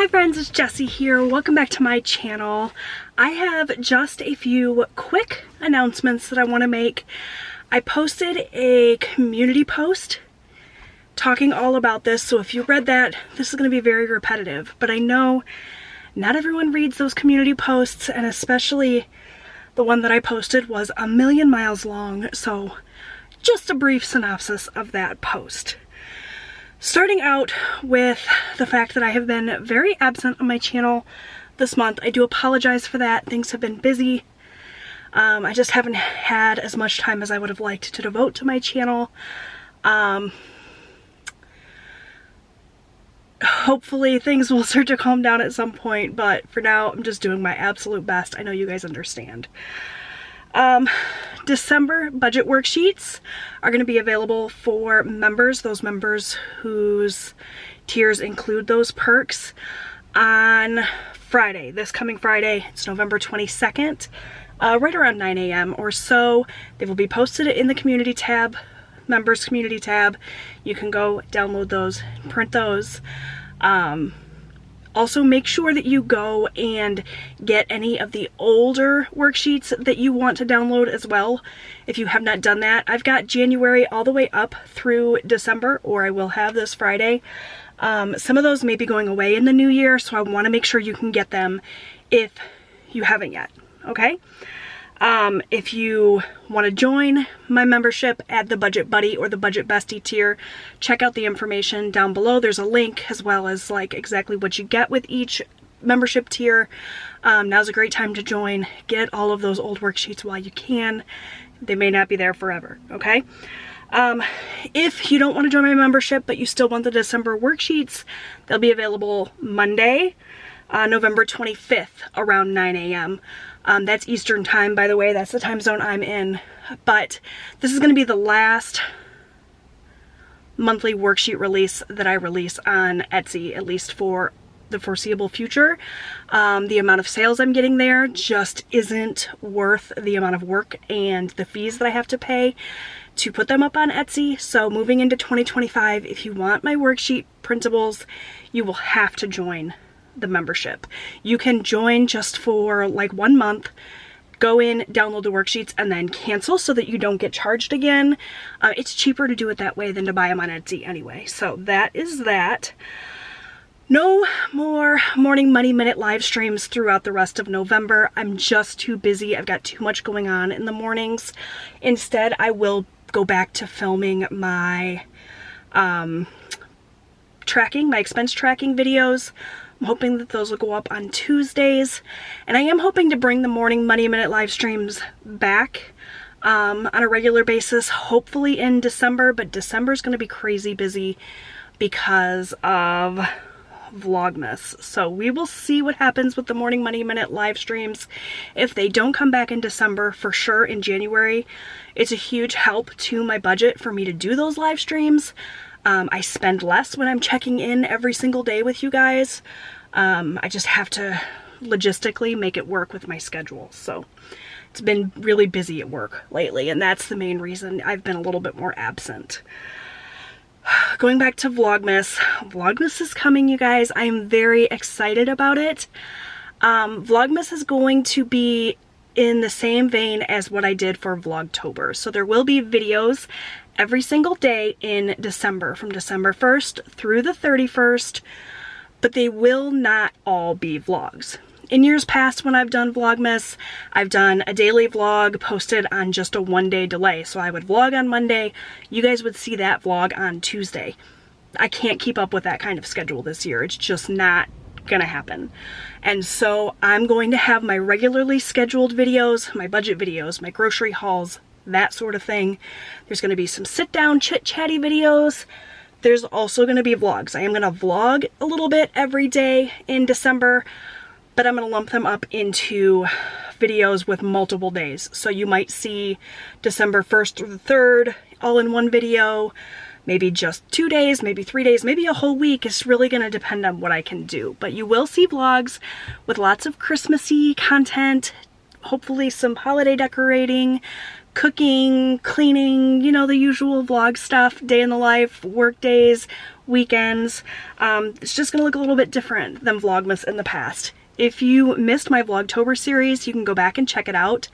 Hi friends, it's Jessie here. Welcome back to my channel. I have just a few quick announcements that I want to make. I posted a community post talking all about this, so if you read that, this is going to be very repetitive, but I know not everyone reads those community posts, and especially the one that I posted was a million miles long, so just a brief synopsis of that post. Starting out with the fact that I have been very absent on my channel this month. I do apologize for that. Things have been busy. I just haven't had as much time as I would have liked to devote to my channel. Hopefully things will start to calm down at some point, but for now I'm just doing my absolute best. I know you guys understand. December budget worksheets are going to be available for members, those members whose tiers include those perks, on Friday, this coming Friday. It's November 22nd, right around 9 a.m. or so. They will be posted in the community tab, members community tab. You can go download those, print those. Also, make sure that you go and get any of the older worksheets that you want to download as well, if you have not done that. I've got January all the way up through December, or I will have this Friday. Some of those may be going away in the new year, so I want to make sure you can get them if you haven't yet, okay? If you want to join my membership at the Budget Buddy or the Budget Bestie tier, check out the information down below. There's a link as well as like exactly what you get with each membership tier. Now's a great time to join. Get all of those old worksheets while you can. They may not be there forever, okay? If you don't want to join my membership but you still want the December worksheets, they'll be available Monday, November 25th around 9 a.m. That's Eastern time, by the way. That's the time zone I'm in. But this is going to be the last monthly worksheet release that I release on Etsy, at least for the foreseeable future. The amount of sales I'm getting there just isn't worth the amount of work and the fees that I have to pay to put them up on Etsy. So moving into 2025, if you want my worksheet printables, you will have to join the membership. You can join just for like 1 month, go in, download the worksheets, and then cancel so that you don't get charged again. It's cheaper to do it that way than to buy them on Etsy anyway. So that is that. No more Morning Money Minute live streams throughout the rest of November. I'm just too busy. I've got too much going on in the mornings. Instead, I will go back to filming my my expense tracking videos. I'm hoping that those will go up on Tuesdays, and I am hoping to bring the Morning Money Minute live streams back on a regular basis, hopefully in December, but December is going to be crazy busy because of Vlogmas. So we will see what happens with the Morning Money Minute live streams. If they don't come back in December, for sure in January, it's a huge help to my budget for me to do those live streams. I spend less when I'm checking in every single day with you guys. I just have to logistically make it work with my schedule. So it's been really busy at work lately, and that's the main reason I've been a little bit more absent. Going back to Vlogmas. Vlogmas is coming, you guys. I am very excited about it. Vlogmas is going to be in the same vein as what I did for Vlogtober. So there will be videos every single day in December, from December 1st through the 31st, but they will not all be vlogs. In years past, when I've done Vlogmas, I've done a daily vlog posted on just a 1-day delay. So I would vlog on Monday, you guys would see that vlog on Tuesday. I can't keep up with that kind of schedule this year. It's just not gonna happen. And so I'm going to have my regularly scheduled videos, my budget videos, my grocery hauls, that sort of thing. There's going to be some sit-down chit-chatty videos. There's also going to be vlogs. I am going to vlog a little bit every day in December, but I'm going to lump them up into videos with multiple days. So you might see December 1st through the 3rd all in one video, maybe just 2 days, maybe 3 days, maybe a whole week. It's really going to depend on what I can do. But you will see vlogs with lots of Christmassy content, hopefully some holiday decorating, cooking, cleaning, you know, the usual vlog stuff, day in the life, work days, weekends. It's just gonna look a little bit different than Vlogmas in the past. If you missed my Vlogtober series, you can go back and check it out.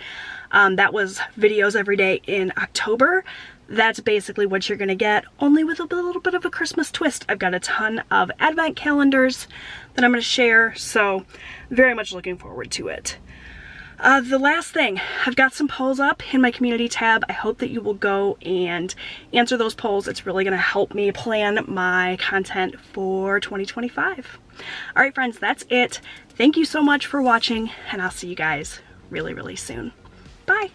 That was videos every day in October. That's basically what you're gonna get, only with a little bit of a Christmas twist. I've got a ton of advent calendars that I'm gonna share, so very much looking forward to it. The last thing, I've got some polls up in my community tab. I hope that you will go and answer those polls. It's really going to help me plan my content for 2025. All right, friends, that's it. Thank you so much for watching, and I'll see you guys really, really soon. Bye.